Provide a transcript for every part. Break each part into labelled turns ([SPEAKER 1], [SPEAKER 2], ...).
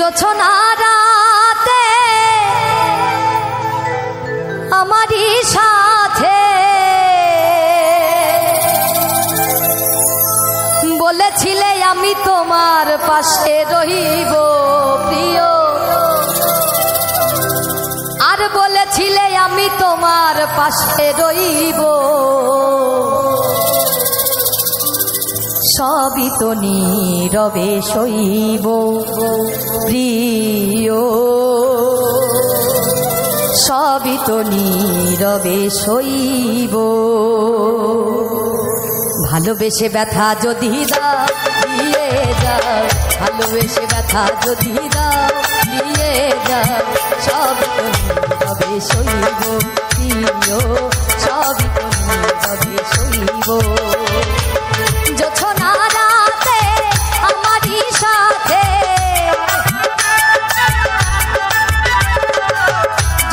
[SPEAKER 1] জোছনা রাতে আমারই সাথে বলেছিলে আমি তোমার পাশে রহিব প্রিয়, আর বলেছিলে আমি তোমার পাশে রহিব, সবই তো নীরবে সইব প্রিয়, সবই তো নীরবে সইব। ভালোবেসে ব্যথা যদি দাও দিয়ে যাও, ভালোবেসে ব্যথা যদি দাও দিয়ে যাও, সবই তো নীরবে সইব প্রিয়, সবই তো নীরবে সইব। জোছনা রাতে আমারই সাথে,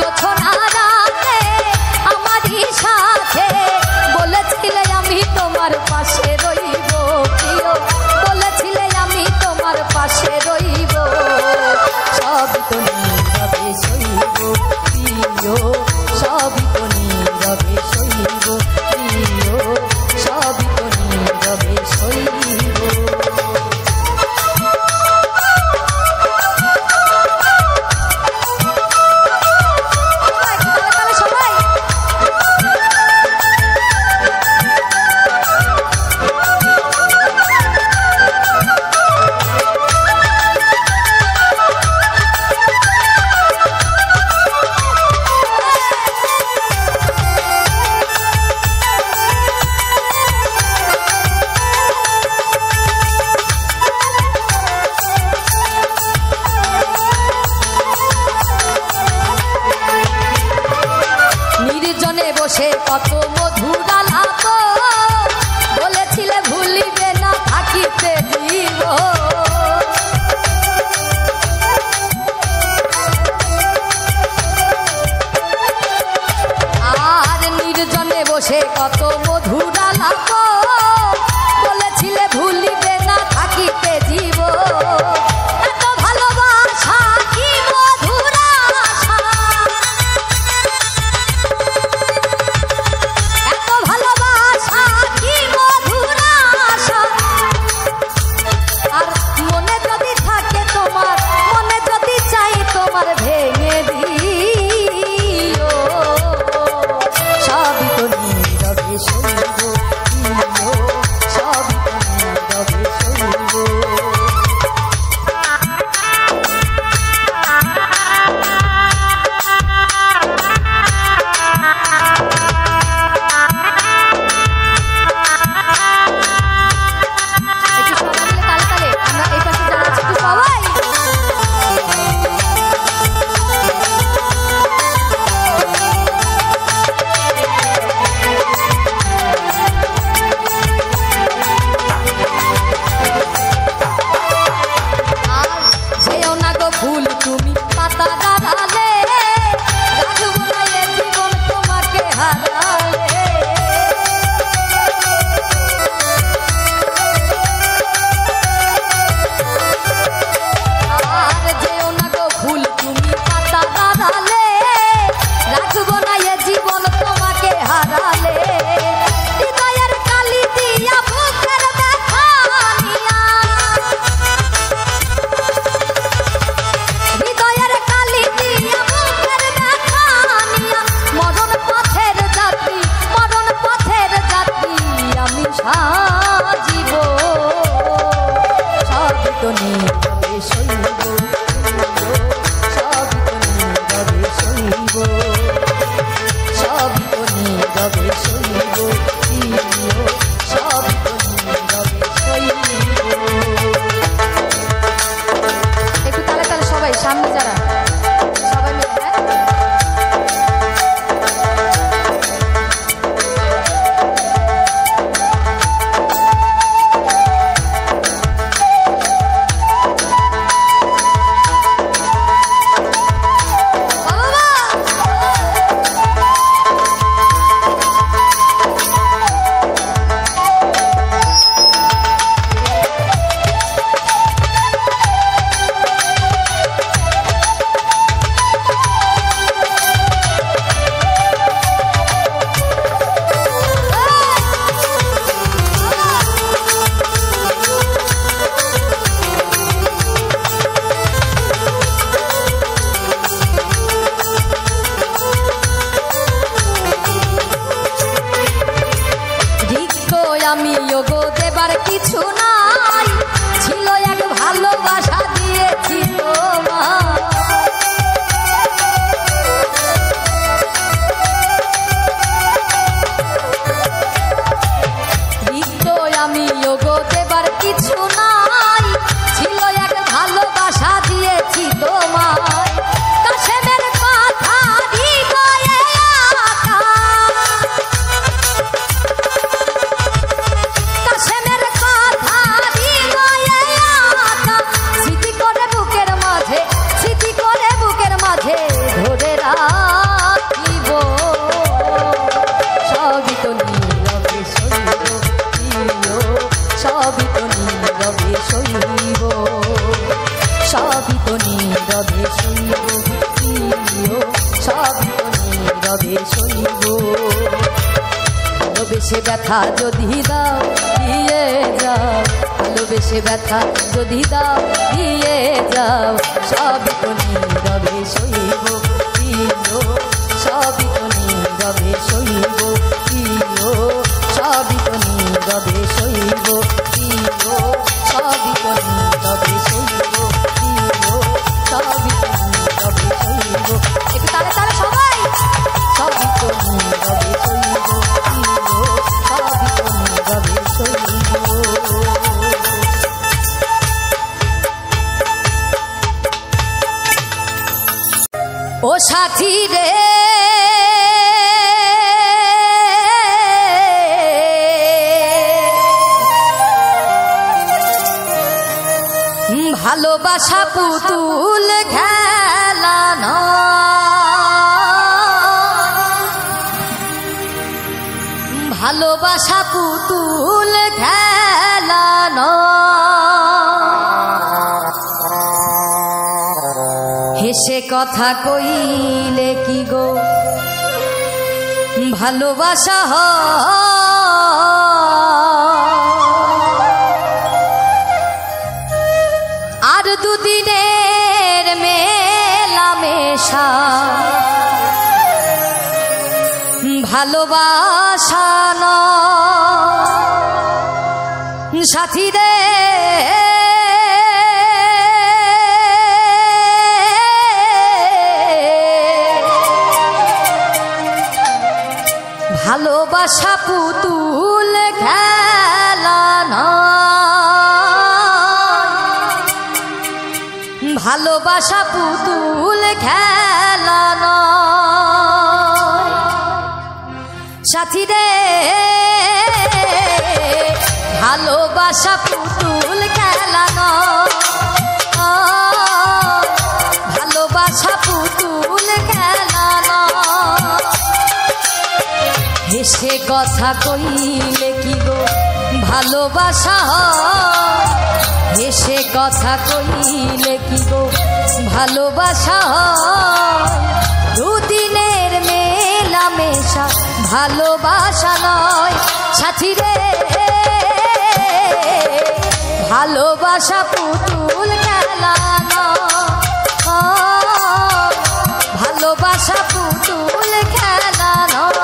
[SPEAKER 1] জোছনা রাতে আমারই সাথে বলেছিলে আমি তোমার পাশে রইব প্রিয়, বলেছিলে আমি তোমার পাশে রইব, সবই তো নীরবে সইব প্রিয়, সবই তো নীরবে সইব প্রিয়, সবই তো নীরবে সইব। বসে কত মধুর আলাপ বলেছিলে ভুলিবে না থাকিতে দিব, আর নির্জনে বসে কত মধুর আলাপ বলেছিলে ভুলিবে না থাকিতে দিব। এত ভালোবাসা কি মধুর আশা, এত ভালোবাসা কি মধুর আশা, আর মনে যদি থাকে তোমার, মনে যদি চাই তোমার ভেঙে দিও, সবই তো নীরবে সইব প্রিয়, সবই তো নীরবে সইব। ফুল তুমি পাতা ডালে রাখবো না এ জীবন তোমাকে হারালে, আর যেও না গো ফুল তুমি পাতা ডালে রাখবো না এ জীবন তোমাকে হারালে, হৃদয়ের কালি দিয়া বুকের ব্যথা নিয়া, হৃদয়ের কালি দিয়া বুকের ব্যথা নিয়া, মরণ পথের যাত্রী, মরণ পথের যাত্রী আমি সাজিব, সবই তো নীরবে সইব, সবই তো নীরবে সইব, সবই তো নীরবে সইব প্রিয়, সবই তো নীরবে সইব। একটু তালে তালে সবাই সামনে যারা সবাই মিলে, ভালোবেসে ব্যথা যদি দাও দিয়ে যাও, ভালোবেসে ব্যথা যদি দাও দিয়ে যাও, সবই তো নীরবে সইব প্রিয়, সবই তো নীরবে সইব প্রিয়, সবই তো নীরবে সইব প্রিয়, সবই তো নীরবে সইব প্রিয়, সবই তো নীরবে সইব। একটু তালে তালে সবাই, সবই তো নীরবে সইব প্রিয়, সবই তো নীরবে সইব। ও সাথী রে ভালোবাসা পুতুল খেলা নয়, ভালোবাসা পুতুল খেলা নয়, হেসে কথা কইলে কি গো ভালোবাসা হয়, আর দুদিনের মেলামেশা ভালোবাসা নয়। সাথী রে ভালোবাসা পুতুল খেলা নয়, ভালোবাসা পুতুল খেলা নয়। সাথী রে ভালোবাসা পুতুল খেলা নয়, ভালোবাসা পুতুল খেলা নয়, হেসে কথা কইলে কি গো ভালোবাসা হয়, হেসে কথা কইলে কি গো ভালোবাসা হয়, দুদিনের মেলামেশা ভালোবাসা নয়। সাথী রে ভালোবাসা পুতুল খেলা নয়, ভালোবাসা পুতুল খেলা নয়।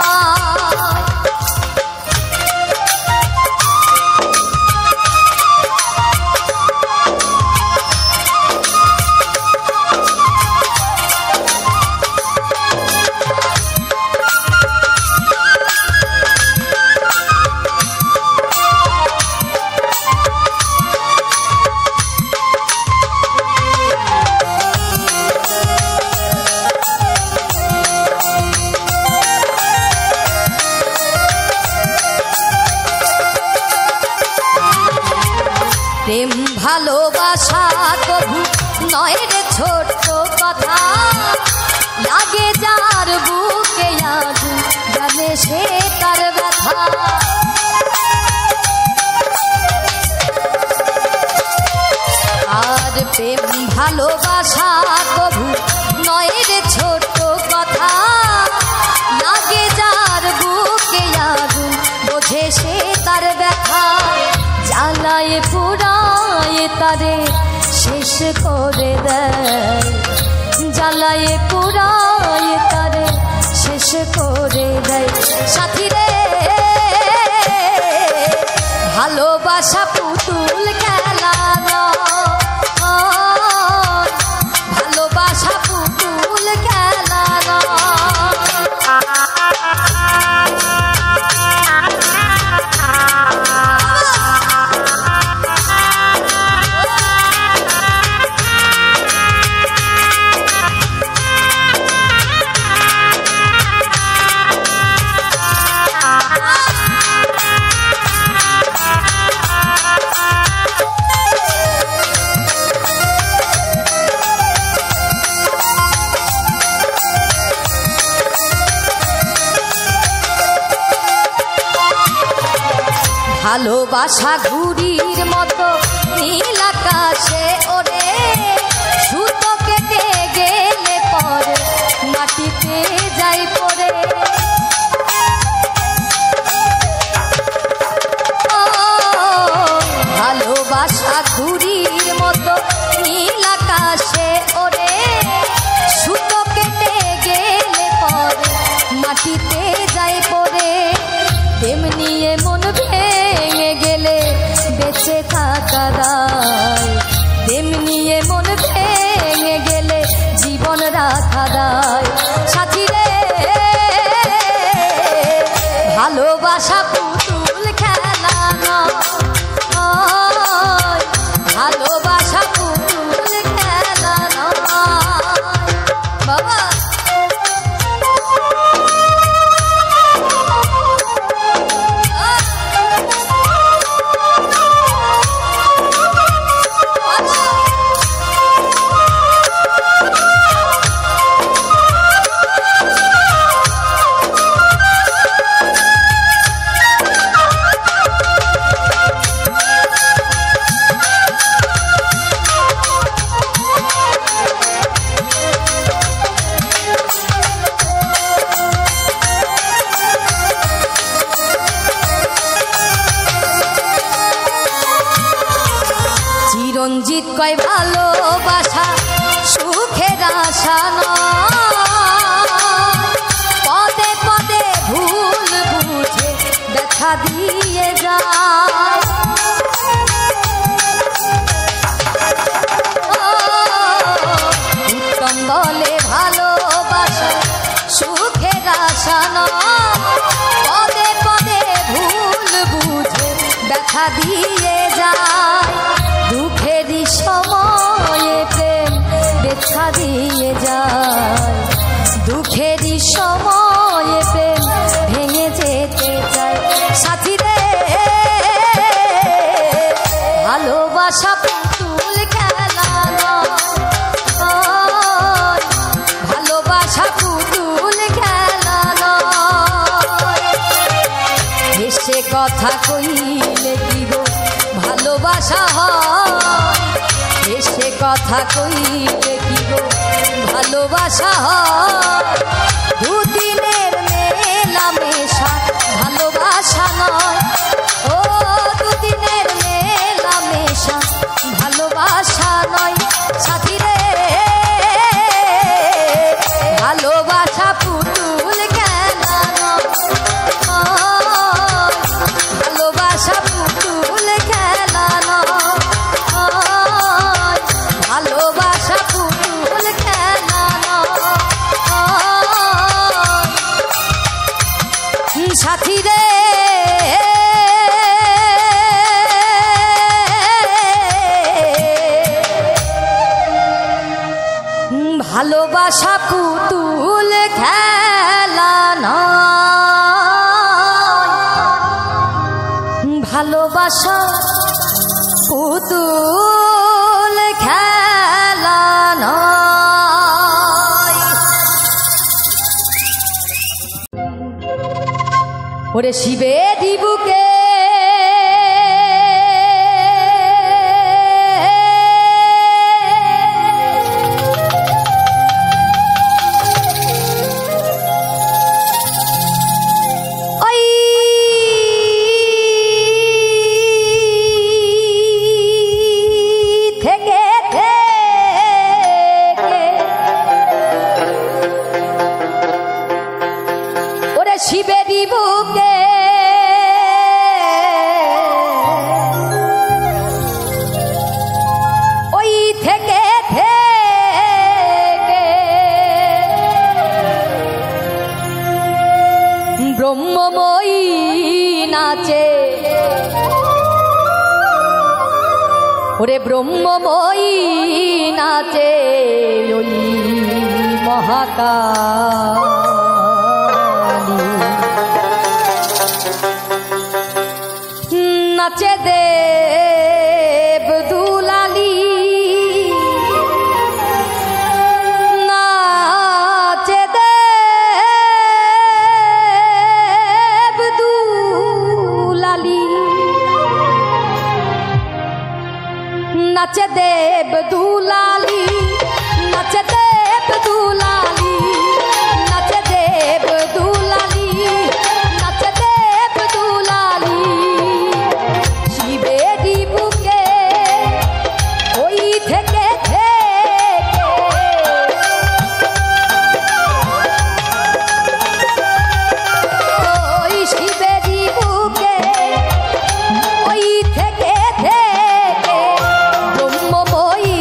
[SPEAKER 1] প্রেম ভালোবাসা কবু নয় রে ছোট্ট কথা, লাগে যার বুকে আগুন জানে সে তার ব্যথা, আর প্রেম ভালোবাসা কবু নয় রে ছোট্ট কথা, লাগে যার বুকে আগুন বোঝে সে তার ব্যথা, জ্বালায় পুরায় তারে শেষ করে দেয়, জ্বালায় পুরায় তারে শেষ করে দেয়। সাথী রে ভালোবাসা পুতুল খেলা নয়, ভালোবাসা পুতুল খেলা ভালোবাসা ঘুড়ির মতো নীল আকাশে ওরে, সুতো কেটে গেলে পরে মাটিতে যাই পড়ে। মন ভেঙে গেলে জীবন রাখা দায়। সাথী রে ভালোবাসা পুতুল খেলা নয়, ভালোবাসা পুতুল খেলা নয় বাবা। রঞ্জিত কয় ভালোবাসা সুখের আশা নয়, পদে পদে ভুল বুঝে দেখা দিয়ে যায়। উত্তম বলে ভালোবাসা সুখের আশা নয়, পদে পদে ভুল বুঝে দেখা দিয়ে যায়। দুঃখেরই সময়ে প্রেম দেখা দিয়ে যায়, দুঃখেরই সময়ে প্রেম ভেঙে যেতে চায়। সাথী রে ভালোবাসা পুতুল খেলা নয়, ভালোবাসা পুতুল খেলা নয়। হেসে কথা কইলে কি গো ভালোবাসা হয়, এসে কথা কইলে কি গো ভালোবাসা হয়। দুদিনের মেলামেশা ভালোবাসা নয়, ও দুদিনের মেলামেশা ভালোবাসা নয়। সাথী রে ভালোবাসা পুতুল খেলা নয়, ভালোবাসা পুতুল খেলা নয়, ভালোবাসা পুতুল খেলা নয়। সাথী রে ভালোবাসা পুতুল খেলা নয়, ভালোবাসা পুতুল খেলা নয়। ওরে শিবেরই বুকে শিবেরই বুকে ওই থেকে থেকে ব্রহ্মময়ী নাচে, ওরে ব্রহ্মময়ী নাচে ওই মহাকালী। নাচে দেব দুলালী, নাচে দেব দুলালী, নাচে দেব দুলালী, নাচে দেব দুলালী, নাচে দেব দুলালী, নাচে দেব দুলালী। শিবেরই বুকে ওই থেকে থেকে ওই শিবেরই বুকে ওই থেকে থেকে ব্রহ্মময়ী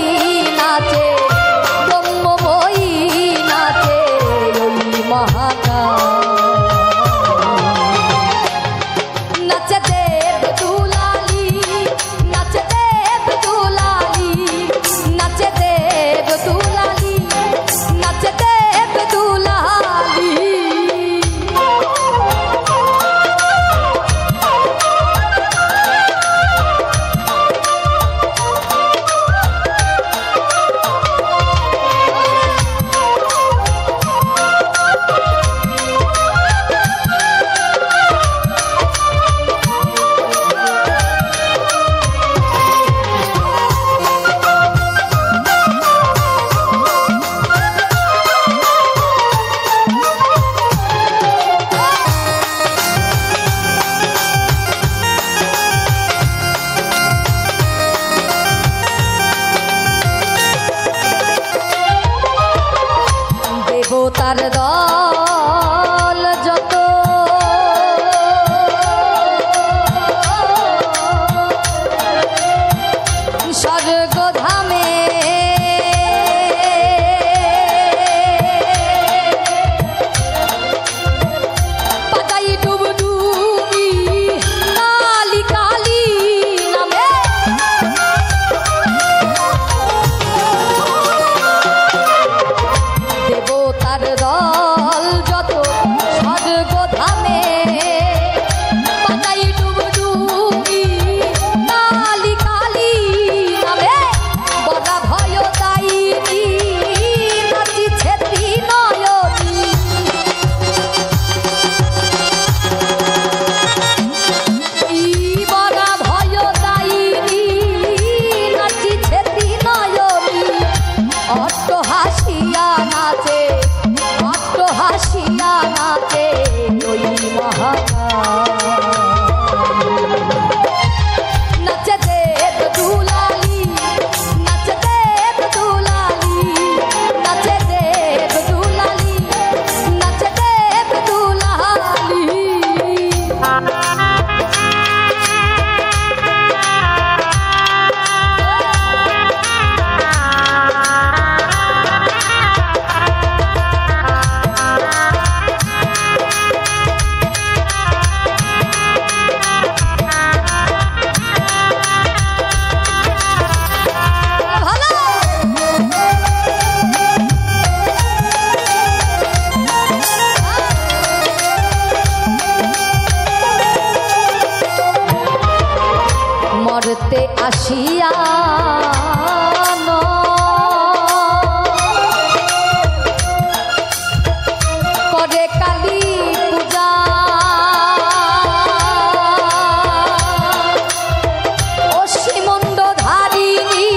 [SPEAKER 1] দেবতার দল যত স্বর্গধামে পাতাই ডুবডুবি কালি কালি নামে দেবতার দল যত স্বর্গধামে পাতাই ডুবডুবি কালি কালি নামে বড়া ভয় দায়িনী নাচিছে ত্রিনয়নী বড়া ভয় দায়িনী নাচিছে ত্রিনয়নী অট্ট হাসিয়া নাচে অট্ট হাসিয়া নাচে ওই নাচে দেব দুলালি নাচে দেব দুলালি নাচে দেব দুলালি নাচে দেব দুলালি মরতে আসিয়া করে কালী পূজা অসীমন্দ ধারিণী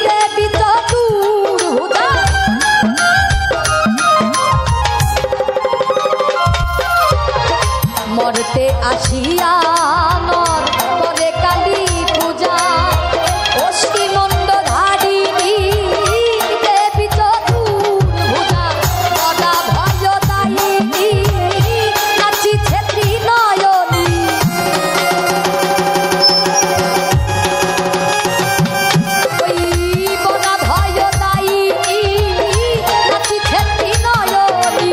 [SPEAKER 1] দেবী চতুর্ভুজা মরতে আসিয়া করে কালী পূজা অসীমন্দ ধারিণী দেবী চতুর্ভুজা বড়া ভয় দায়িনী নাচিছে ত্রিনয়নী ওই বড়া ভয় দায়িনী নাচিছে ত্রিনয়নী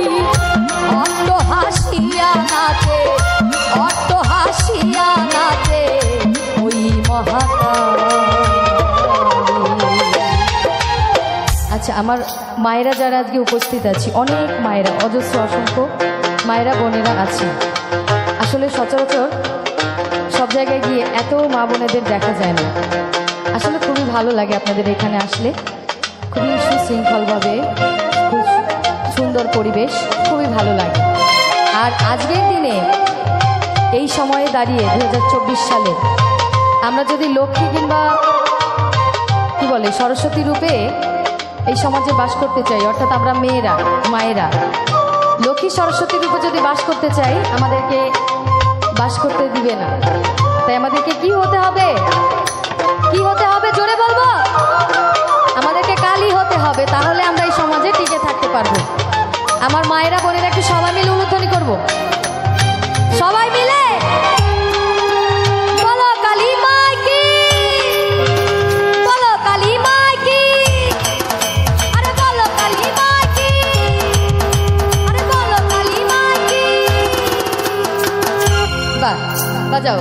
[SPEAKER 1] অট্ট হাসিয়া নাচে অট্ট হাসিয়া নাচে ওই আচ্ছা আমার মায়েরা যারা আজকে উপস্থিত আছে অনেক মায়েরা অজস্র অসংখ্য মায়েরা বোনেরা আছে আসলে সচরাচর সব জায়গায় গিয়ে এত মা বোনেদের দেখা যায় না আসলে খুবই ভালো লাগে আপনাদের এখানে আসলে খুবই সুশৃঙ্খলভাবে খুব সুন্দর পরিবেশ খুবই ভালো লাগে আর আজকের দিনে এই সময়ে দাঁড়িয়ে 2024 সালে আমরা যদি লক্ষ্মী কিংবা কি বলে সরস্বতী রূপে এই সমাজে বাস করতে চাই অর্থাৎ আমরা মেয়েরা মায়েরা লক্ষ্মী সরস্বতী রূপে যদি বাস করতে চাই আমাদেরকে বাস করতে দিবে না তাই আমাদেরকে কি হতে হবে জোরে বলবো আমাদেরকে কালী হতে হবে তাহলে আমরা এই সমাজে টিকে থাকতে পারবো আমার মায়েরা বোনেরা একটু সবাই মিলে উলুধ্বনি করবো সবাই মিলে বলো কালী মা কি বলো কালী মা কি আরে বলো কালী মা কি আরে বলো কালী মা কি বাহ বাজাও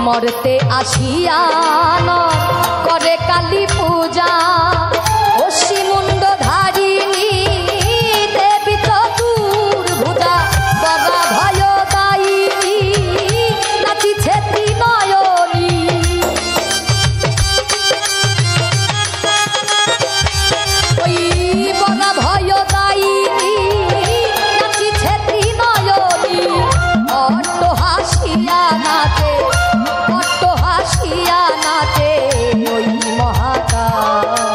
[SPEAKER 1] মরতে আসিয়া করে কালী পূজা অসীমুণ্ড ধারিণী দেবী চতুর্ভুজা বড়া ভয় দায়িনী নাচিছে ত্রিনয়নী ওই বড়া ভয় দায়িনী নাচিছে ত্রিনয়নী অট্ট হাসিয়া নাচে অট্ট হাসিয়া নাচে ওই মহাকাল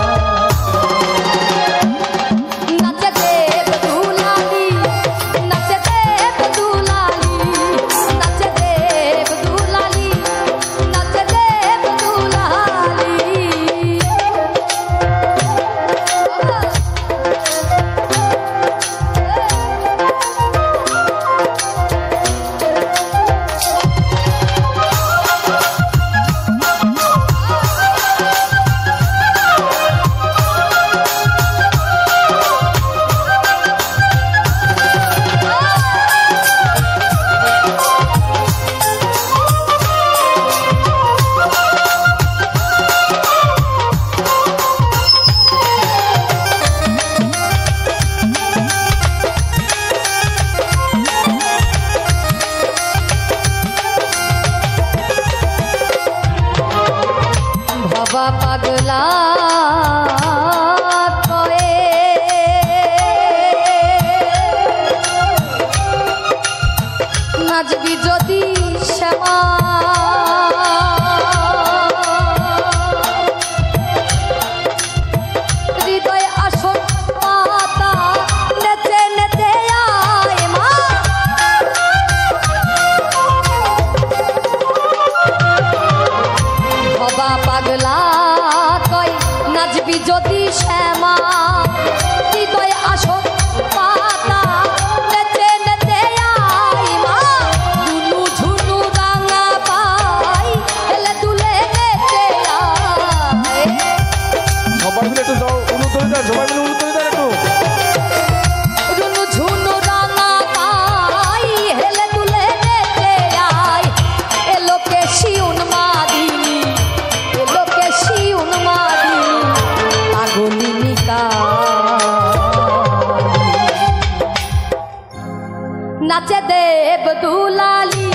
[SPEAKER 1] नाचे देव दुलाली,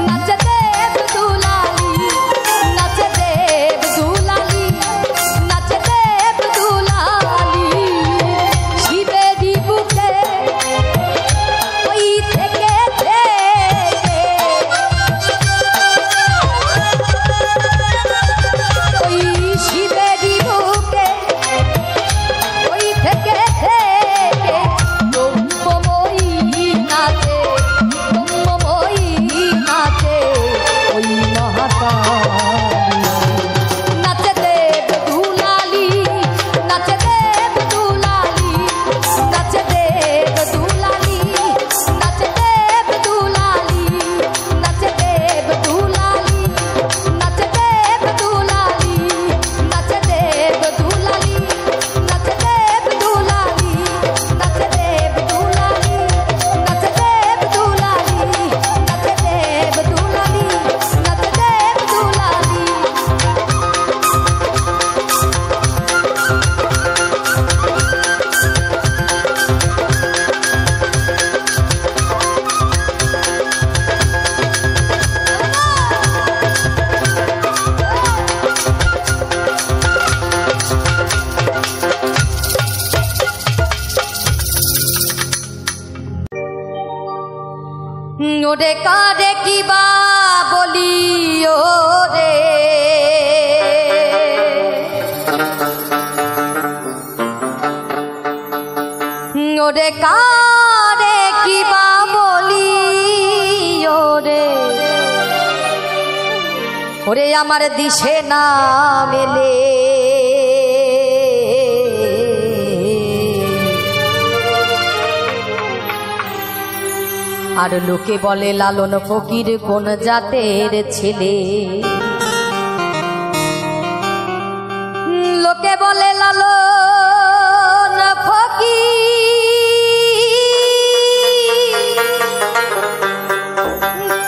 [SPEAKER 1] नाचे देव दुलाली, नाचे देव दुलाली, नाचे देव दुलाली। शिवेरी बुके ওই থেকে ওই শিবেরি বুকে ওই থেকে ওরে কারে কিবা বলি ওরে ওরে কারে কিবা বলি ওরে ওরে আমার দিশে না মেলে আর লোকে বলে লালন ফকির কোন জাতের ছেলে লোকে বলে লালন ফকির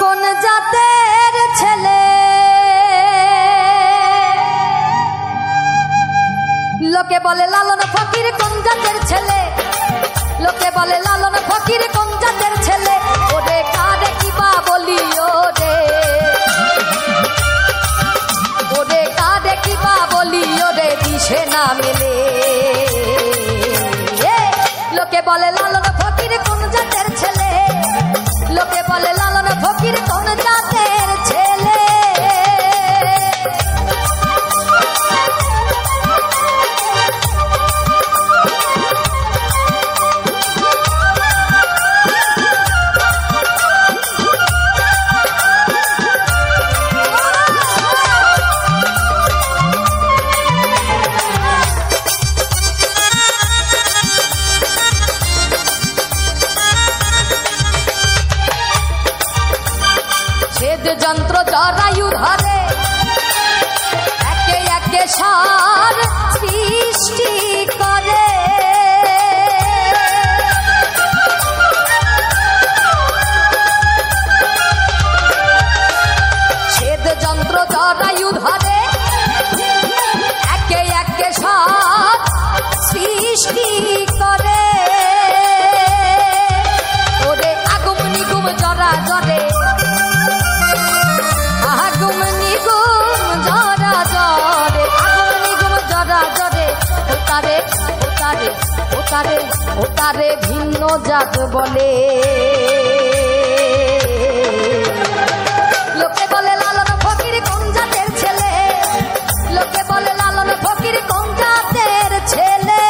[SPEAKER 1] কোন জাতের ছেলে লোকে বলে লালন ফকির কোন জাতের ছেলে লোকে বলে লালন ফকির কোন জাতের ছেলে ওরে কারে কিবা বলি ওরে ওরে কারে কিবা বলি ওরে দিশে না মেলে লোকে বলে লালন ফকির কোন জাতের ছেলে লোকে বলে লালন ফকির কোন জাতের ছেলে যন্ত্র জরায়ু ধরে একে একে সার সৃষ্টি করে ছেদ যন্ত্র জরায়ু ধরে একে একে সার সৃষ্টি করে ওরে আগুম নিগুম জরা জরে আগুম নিগুম জরা জরে আগুম নিগুম জরা জরে ওতারে ওতারে ওতারে ওতারে ভিন্ন জাত বলে লোকে বলে লালন ফকির কোন জাতের ছেলে লোকে বলে লালন ফকির কোন জাতের ছেলে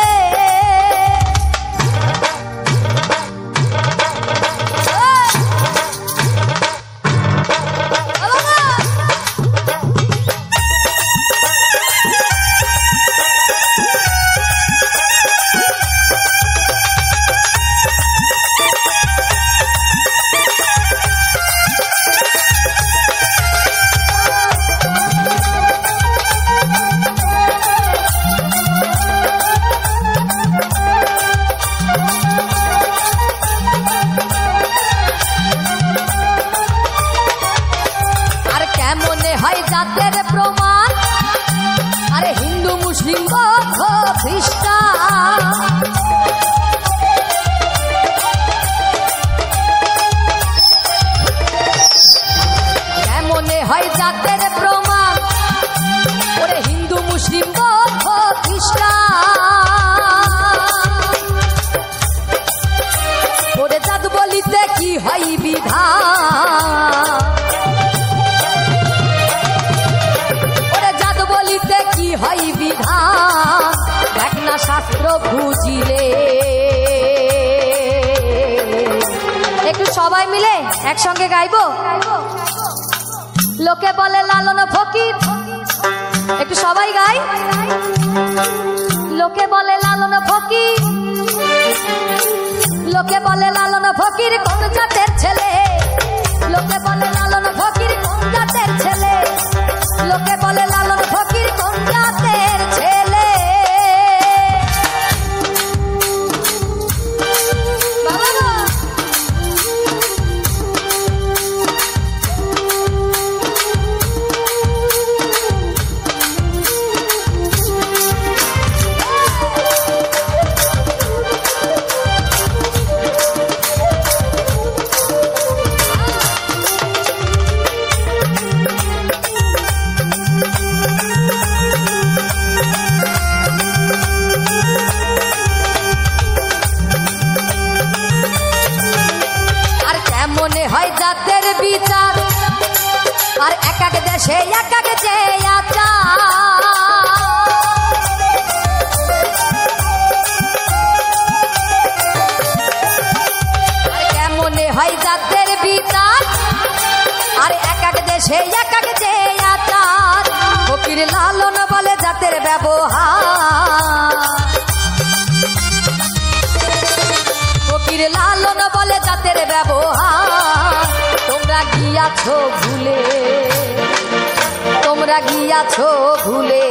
[SPEAKER 1] জাতের প্রমাণ আরে হিন্দু মুসলিম বৌদ্ধ খ্রিস্টান বলিতে কি হয় বিধান, ওরে জাত বলিতে কি হয় বিধান, দেখ না শাস্ত্র বুঝিলে। একটু সবাই মিলে একসঙ্গে গাইবো। লোকে বলে লালন ফকির, একটু সবাই গাই। লোকে বলে লালন ফকির, লোকে বলে লালন ফকির কোন জাতের ছেলে, লোকে বলে লালন ফকির কোন জাতের ছেলে, লোকে বলে লালন ফকির কোন জাতের ছেলে। জাতের বিচার আর এক এক দেশে এক এক যে আচার, কেমনে হয় জাতের বিচার আর এক এক দেশে এক এক যে আচার। ফকির লালন বলে জাতের ব্যবহার, ফকির লালন বলে জাতের ব্যবহার। তোমরা গিয়াছো ভুলে, তোমরা গিয়াছো ভুলে।